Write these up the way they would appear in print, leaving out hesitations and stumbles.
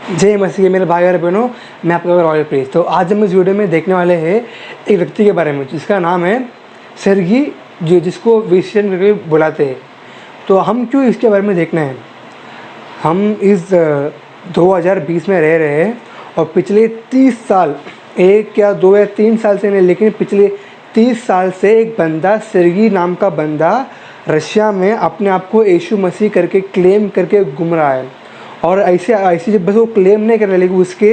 जय मसीह मेरे भाई और बहनों, मैं आपका रॉयल प्रेस। तो आज हम इस वीडियो में देखने वाले हैं एक व्यक्ति के बारे में जिसका नाम है सेर्गी, जिसको विशियन करके बुलाते हैं। तो हम क्यों इसके बारे में देखना है, हम इस 2020 में रह रहे हैं और पिछले 30 साल, एक या दो या तीन साल से नहीं, लेकिन पिछले 30 साल से एक बंदा, सेर्गी नाम का बंदा रशिया में अपने आप को यीशु मसीह करके क्लेम करके घूम रहा है। और ऐसे जब बस वो क्लेम नहीं कर रहा, लेकिन उसके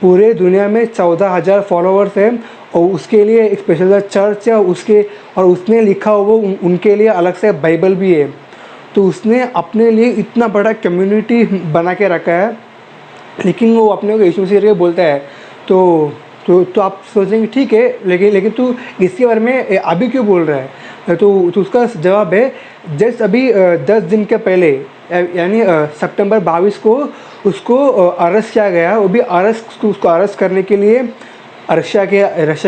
पूरे दुनिया में 14,000 फॉलोअर्स हैं और उसके लिए एक स्पेशल चर्च है और उसने लिखा हुआ उनके लिए अलग से बाइबल भी है। तो उसने अपने लिए इतना बड़ा कम्युनिटी बना के रखा है, लेकिन वो अपने को यीशु मसीह करके बोलता है। तो आप सोचेंगे ठीक है, लेकिन तू इसके बारे में अभी क्यों बोल रहा है? तो उसका जवाब है, जस्ट अभी 10 दिन के पहले, यानी सितंबर 22 को उसको अरेस्ट किया गया। वो भी उसको अरेस्ट करने के लिए रशिया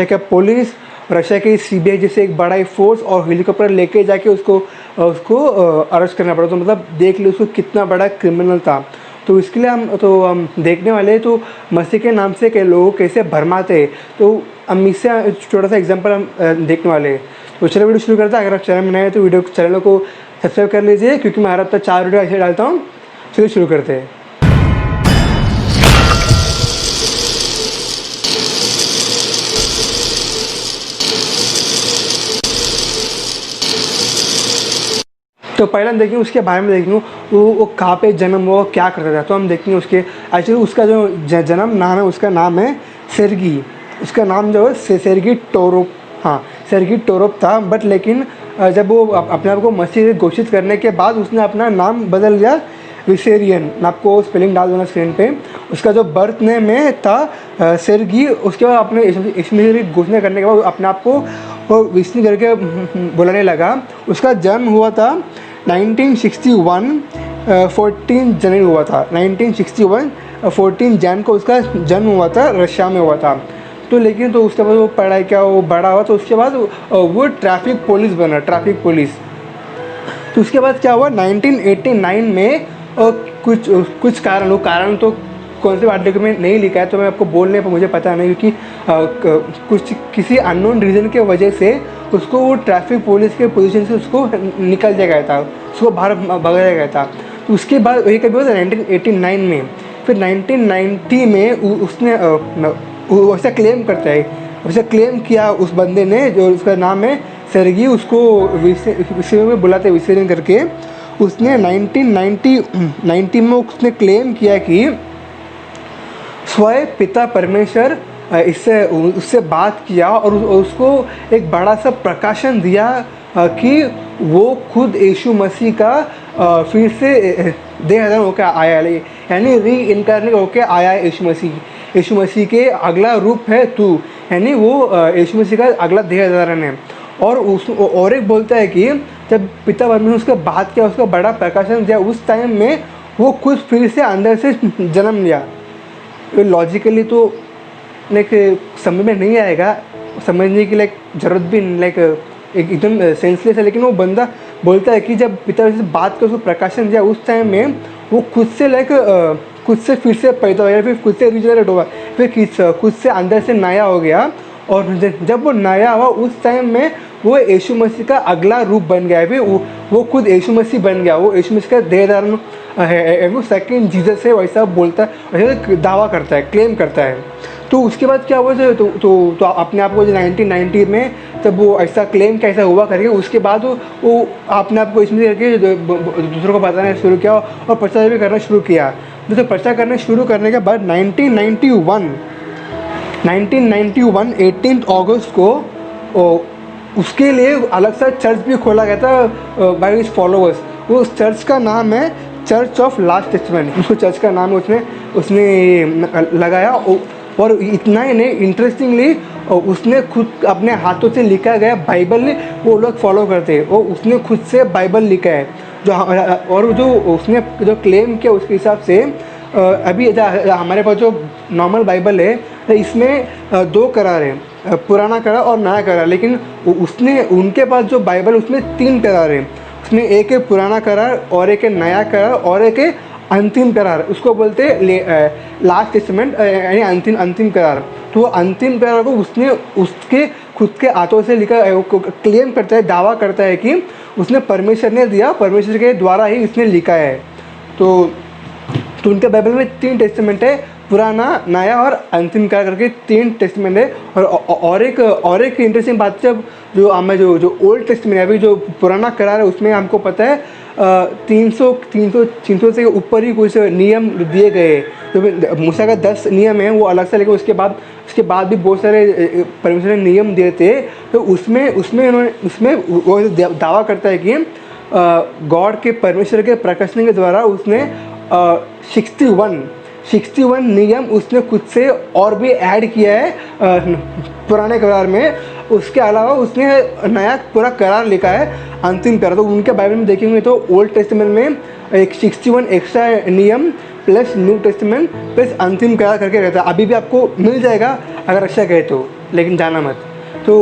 के पुलिस, रशिया के सीबीआई जैसे एक बड़ा फोर्स और हेलीकॉप्टर लेके जाके उसको अरेस्ट करना पड़ा। तो मतलब देख लो उसको कितना बड़ा क्रिमिनल था। तो इसके लिए हम देखने वाले हैं तो मसीह के नाम से के लोग कैसे भरमाते हैं। तो हम इससे छोटा सा एग्जांपल हम देखने वाले हैं। तो चलो वीडियो शुरू करते हैं। अगर आप चैनल में नए हैं तो चैनल को सब्सक्राइब कर लीजिए, क्योंकि मैं हर हफ्ता 4 वीडियो ऐसे डालता हूँ। चलिए शुरू करते हैं। तो पहले हम देखेंगे उसके बारे में, देखेंगे वो कहाँ पे जन्म हुआ, क्या करता था। तो हम देखेंगे उसके एक्चुअली उसका जो जन्म नाम है, उसका नाम है सेर्गी। उसका नाम जो है सेर्गी टोरोप, हाँ सेर्गी टोरोप था। बट लेकिन जब वो अपने आप को मसीह घोषित करने के बाद उसने अपना नाम बदल लिया विसेरियन। मैं आपको स्पेलिंग डाल दूँगा स्क्रीन पे। उसका जो बर्थ नेम है था सेर्गी। उसके बाद अपने इसमें घोषणा करने के बाद अपने आप को विष्णु करके बुलाने लगा। उसका जन्म हुआ था 1961, 14 जनवरी हुआ था। 1961 14 जन को उसका जन्म हुआ था, रशिया में हुआ था। तो लेकिन तो उसके बाद वो पढ़ाई क्या, वो बड़ा हुआ तो उसके बाद वो ट्रैफिक पुलिस बना, ट्रैफिक पुलिस। तो उसके बाद क्या हुआ, 1989 में कुछ कारण तो कौन से आर्टिकल में नहीं लिखा है, तो मैं आपको बोलने पर मुझे पता नहीं, क्योंकि किसी अननोन रीज़न के वजह से उसको वो ट्रैफिक पुलिस के पोजीशन से उसको निकल दिया गया था, उसको बाहर भगाया गया था। तो उसके बाद वही कभी हुआ था 1989 में। फिर 1990 में उसने वैसा क्लेम करता है, वैसा क्लेम किया उस बंदे ने, जो उसका नाम है सेर्गी। उसको विषय में बुलाते विसेरियन करके। उसने 1990 में उसने क्लेम किया कि स्वयं पिता परमेश्वर उससे बात किया और उसको एक बड़ा सा प्रकाशन दिया कि वो खुद यीशु मसीह का फिर से देहधारण होकर आया, यानी री इनकारनेट होकर आया है यीशु मसीह के अगला रूप है तू, यानी वो यीशु मसीह का अगला देहधारण है। और एक बोलता है कि जब पिता परमेश्वर उसका बात किया, उसका बड़ा प्रकाशन दिया, उस टाइम में वो खुद फिर से अंदर से जन्म लिया। लॉजिकली तो लाइक समझ में नहीं आएगा, समझने की लाइक ज़रूरत भी लाइक एकदम सेंसलेस है। लेकिन वो बंदा बोलता है कि जब पिता से बात कर, उसको प्रकाशन दिया, उस टाइम में वो खुद से लाइक खुद से फिर से पैदा हो गया, फिर खुद से रिजनरेट हुआ, फिर खुद से अंदर से नया हो गया। और जब वो नया हुआ उस टाइम में वो यीशु मसीह का अगला रूप बन गया। फिर वो खुद यीशु मसीह बन गया, वो यीशु मसीह का देहधारण है, वो सेकंड जीसस है, वैसा बोलता है, वैसा दावा करता है, क्लेम करता है। तो उसके बाद क्या हुआ, तो अपने आप को जो 1990 में जब वो ऐसा क्लेम कैसा हुआ करके, उसके बाद वो अपने आप को इसमें करके दूसरों को बताना शुरू किया और प्रचार भी करना शुरू किया। तो प्रचार करना शुरू करने के बाद 1991 18 अगस्त को उसके लिए अलग सा चर्च भी खोला गया था बाय हिज फॉलोअर्स। वो उस चर्च का नाम है चर्च ऑफ लास्ट टेस्टामेंट। उसको चर्च का नाम उसने लगाया। और इतना ही नहीं, इंटरेस्टिंगली उसने खुद अपने हाथों से लिखा गया बाइबल वो लोग फॉलो करते हैं। वो उसने खुद से बाइबल लिखा है और जो उसने जो क्लेम किया उसके हिसाब से अभी हमारे पास जो नॉर्मल बाइबल है, इसमें 2 करार है, पुराना करार और नया करार। लेकिन उसने उनके पास जो बाइबल उसमें 3 करार है। उसमें एक है पुराना करार और एक है नया करार और एक है अंतिम करार, उसको बोलते हैं लास्ट टेस्टामेंट, यानी अंतिम अंतिम करार। तो वो अंतिम करार को उसने उसके खुद के हाथों से लिखा, क्लेम करता है, दावा करता है कि उसने परमेश्वर ने दिया, परमेश्वर के द्वारा ही इसने लिखा है। तो उनके बाइबल में 3 टेस्टामेंट है, पुराना, नया और अंतिम करार करके 3 टेस्टामेंट है। और एक इंटरेस्टिंग बात है, जो हमें जो ओल्ड टेस्टामेंट है, अभी जो पुराना करार है उसमें हमको पता है 300 से ऊपर ही कुछ नियम दिए गए। जो मूसा का 10 नियम है वो अलग से, लेकिन उसके बाद भी बहुत सारे परमेश्वर ने नियम दिए थे। तो उसमें वो दावा करता है कि गॉड के, परमेश्वर के प्रकाशन के द्वारा उसने 61 नियम उसने खुद से और भी ऐड किया है पुराने करार में। उसके अलावा उसने नया पूरा करार लिखा है, अंतिम करार। तो उनके बाइबल में देखेंगे तो ओल्ड टेस्टामेंट में एक 61 एक्स्ट्रा नियम प्लस न्यू टेस्टामेंट प्लस अंतिम करार करके रहता है। अभी भी आपको मिल जाएगा अगर अच्छा कहे तो, लेकिन जाना मत। तो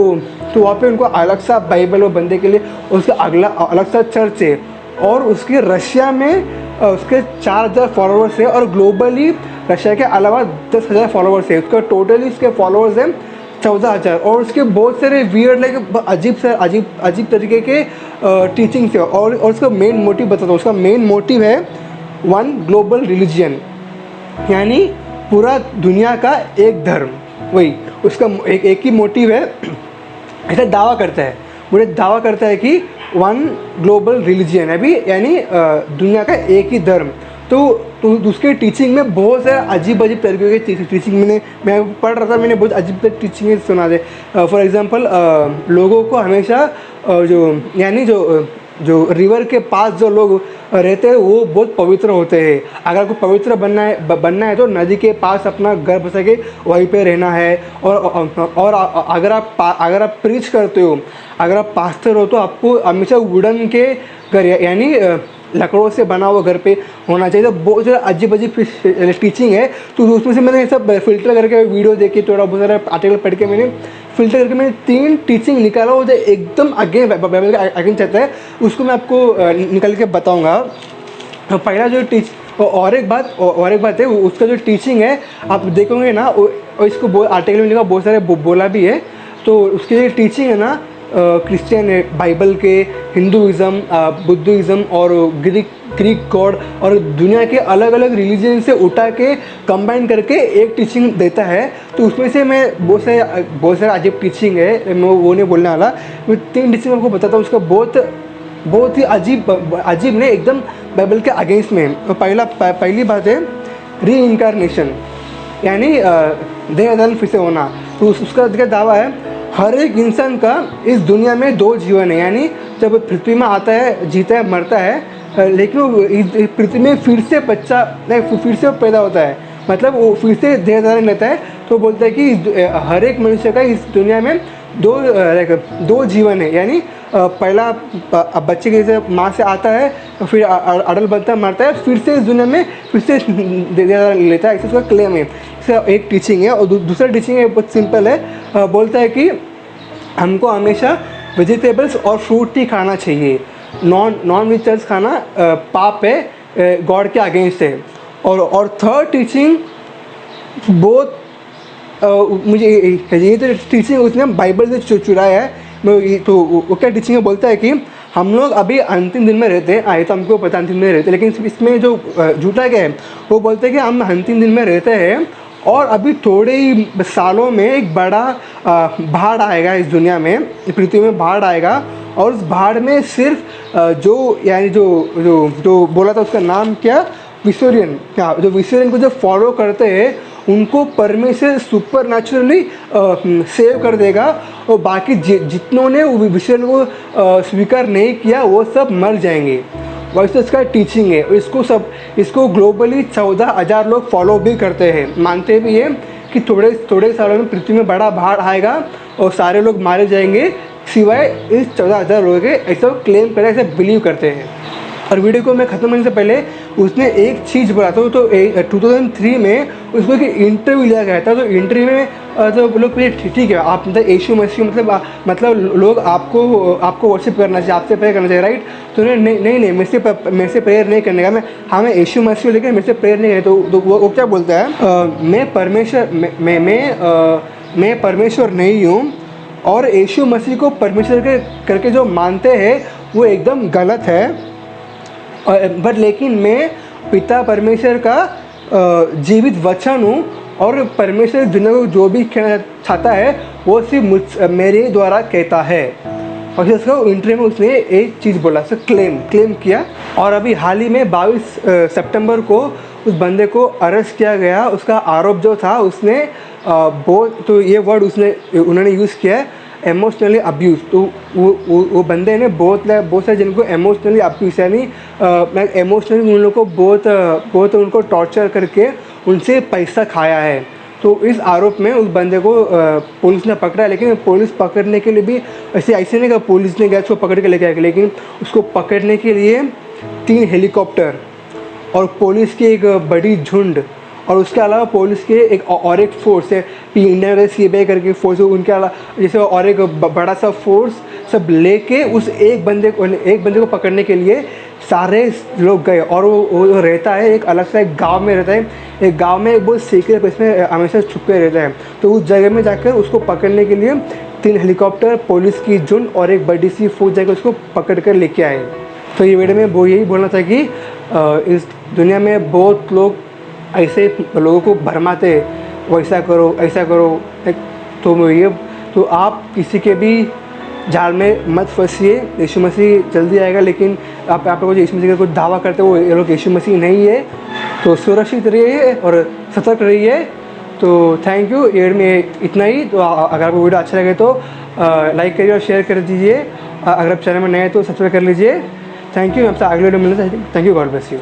वहाँ पे उनको अलग सा बाइबल वो बनने के लिए उसका अगला अलग सा चर्च है। और उसके रशिया में उसके 4000 फॉलोअर्स है, और ग्लोबली रशिया के अलावा 10,000 फॉलोअर्स है। उसका टोटली उसके फॉलोअर्स हैं 14,000। और उसके बहुत सारे वियर्ड लाइक अजीब तरीके के टीचिंग्स है। और उसका मेन मोटिव बताता हूँ। उसका मेन मोटिव है 1 ग्लोबल रिलीजियन, यानी पूरा दुनिया का एक धर्म। वही उसका एक ही मोटिव है। ऐसा दावा करता है, मुझे दावा करता है कि 1 ग्लोबल रिलीजियन है अभी, यानी दुनिया का एक ही धर्म। तो उसके टीचिंग में बहुत सारे अजीब तरीके के टीचिंग मैं पढ़ रहा था, मैंने बहुत अजीब टीचिंग सुना थे। फॉर एग्जांपल लोगों को हमेशा यानी जो रिवर के पास जो लोग रहते हैं वो बहुत पवित्र होते हैं। अगर आपको पवित्र बनना है तो नदी के पास अपना घर बसा के वहीं पे रहना है। और अगर आप प्रीच करते हो, अगर आप पास्टर हो, तो आपको हमेशा वुडन के घर, यानी लकड़ों से बना हुआ घर पे होना चाहिए। तो बहुत ज़्यादा अजीब टीचिंग है। तो उसमें से मैंने सब फिल्टर करके वीडियो देख के, थोड़ा बहुत सारा आर्टिकल पढ़ के मैंने फिल्टर करके मैंने 3 टीचिंग निकाला वो जो एकदम अगेंस्ट बाइबल के अगेंस्ट चलता है। उसको मैं आपको निकल के बताऊँगा। तो पहला जो और एक बात है, उसका जो टीचिंग है आप देखोगे ना, और इसको आर्टिकल में लिखा, बहुत सारे बोला भी है। तो उसकी जो टीचिंग है ना, क्रिश्चियन है, बाइबल के, हिंदुइज़म, बुद्धिज़्म और ग्रीक गॉड और दुनिया के अलग अलग रिलीजन से उठा के कंबाइन करके एक टीचिंग देता है। तो उसमें से मैं बहुत सारे अजीब टीचिंग है, मैं वो नहीं बोलने वाला। मैं 3 टीचिंग आपको बताता हूँ। उसका बहुत ही अजीब नहीं, एकदम बाइबल के अगेंस्ट में। पहली बात है री इनकारनेशन, यानी देह दान फिर से होना। तो उसका दावा है हर एक इंसान का इस दुनिया में 2 जीवन है, यानी जब पृथ्वी में आता है, जीता है, मरता है, लेकिन वो इस पृथ्वी में फिर से पैदा होता है, मतलब वो फिर से देह धारण लेता है। तो बोलता है कि हर एक मनुष्य का इस दुनिया में 2 जीवन है, यानी पहला बच्चे के जैसे माँ से आता है, फिर अडल्ट बनता है, मरता है, फिर से इस दुनिया में फिर से देह धारण लेता है। ऐसा उसका क्लेम है। इसका एक टीचिंग है। और दूसरा टीचिंग है, बहुत सिंपल है। बोलता है कि हमको हमेशा वेजिटेबल्स और फ्रूट ही खाना चाहिए। नॉन वेजिटेबल्स खाना पाप है, गॉड के अगेंस्ट है। और थर्ड टीचिंग बहुत मुझे ये तो टीचिंग उसने बाइबल से चुराया है। तो वो क्या टीचिंग है, बोलता है कि हम लोग अभी अंतिम दिन में रहते हैं। आए तो हमको पता अंतिम दिन में रहते हैं, लेकिन इसमें जो झूठा क्या है, वो बोलते हैं कि हम अंतिम दिन में रहते हैं और अभी थोड़े ही सालों में एक बड़ा बाढ़ आएगा इस दुनिया में, पृथ्वी में बाढ़ आएगा। और उस बाढ़ में सिर्फ जो बोला था उसका नाम क्या, विसोरियन, क्या जो विसोरियन को जो फॉलो करते हैं उनको परमेश्वर सुपर नेचुरली सेव कर देगा। और बाकी जितनों ने विसोरियन को स्वीकार नहीं किया वो सब मर जाएंगे। वैसे इसका टीचिंग है। इसको ग्लोबली 14,000 लोग फॉलो भी करते हैं, मानते भी हैं कि थोड़े सालों में पृथ्वी में बड़ा बाढ़ आएगा और सारे लोग मारे जाएंगे सिवाय इस 14,000 लोगों के, ऐसा क्लेम करें, ऐसे बिलीव करते हैं। और वीडियो को मैं ख़त्म करने से पहले उसने एक चीज़ बोला था, तो 2003 में उसको एक इंटरव्यू लिया गया था। तो इंटरव्यू में तो लोग पहले ठीक है, आप मतलब यीशु मसीह मतलब लोग आपको वर्शिप करना चाहिए, आपसे प्रेयर करना चाहिए, राइट। तो नहीं मेरे से प्रेयर नहीं करने का, मैं यीशु मसीह लेकिन मेरे से प्रेयर नहीं करे। तो वो क्या बोलता है, मैं परमेश्वर नहीं हूँ, और यीशु मसीह को परमेश्वर करके जो मानते हैं वो एकदम गलत है। बट लेकिन मैं पिता परमेश्वर का जीवित वचन हूँ, और परमेश्वर दुनिया को जो भी कहना चाहता है वो सिर्फ मेरे द्वारा कहता है। और फिर उसका इंटरव्यू में उसने एक चीज़ बोला, सर क्लेम किया। और अभी हाल ही में 22 सितंबर को उस बंदे को अरेस्ट किया गया। उसका आरोप जो था, उसने बहुत, तो ये वर्ड उन्होंने यूज़ किया है, इमोशनली अब्यूज़। तो वो बंदे ने बहुत सारे जिनको इमोशनली अब्यूज़, यानी इमोशनली उन लोगों को बहुत उनको टॉर्चर करके उनसे पैसा खाया है। तो इस आरोप में उस बंदे को पुलिस ने पकड़ा, लेकिन पुलिस पकड़ने के लिए भी ऐसे नहीं कि पुलिस ने गया उसको पकड़ के लेके आया, लेकिन उसको पकड़ने के लिए 3 हेलीकॉप्टर और पुलिस की एक बड़ी झुंड, और उसके अलावा पुलिस के एक फोर्स है, इंडिया का CBI करके फोर्स है, उनके अलावा जैसे और एक बड़ा सा फोर्स सब लेके उस एक बंदे को पकड़ने के लिए सारे लोग गए। और वो रहता है एक अलग सा एक गांव में रहता है, एक गांव में एक बहुत सीक्रेट प्लेस में हमेशा छुपे रहता है। तो उस जगह में जाकर उसको पकड़ने के लिए 3 हेलीकॉप्टर, पुलिस की झुंड और एक बड़ी सी फोर्स जाकर उसको पकड़ कर लेके आए। तो ये वीडियो में वो यही बोलना था कि इस दुनिया में बहुत लोग ऐसे लोगों को भरमाते, वैसा करो ऐसा करो। तो आप किसी के भी जाल में मत फंसिए। यीशु मसीह जल्दी आएगा, लेकिन आप लोग जो यीशु मसीह का कुछ दावा करते हो वो ये लोग यीशु मसीह नहीं है। तो सुरक्षित रहिए और सतर्क रहिए। तो थैंक यू, ये में इतना ही। तो अगर आपको वीडियो अच्छा लगे तो लाइक करिए और शेयर कर दीजिए। अगर आप चैनल में नए हैं तो सब्सक्राइब कर लीजिए। Thank you. आपसे अगले वीडियो मिलना चाहिए। Thank you, God bless you.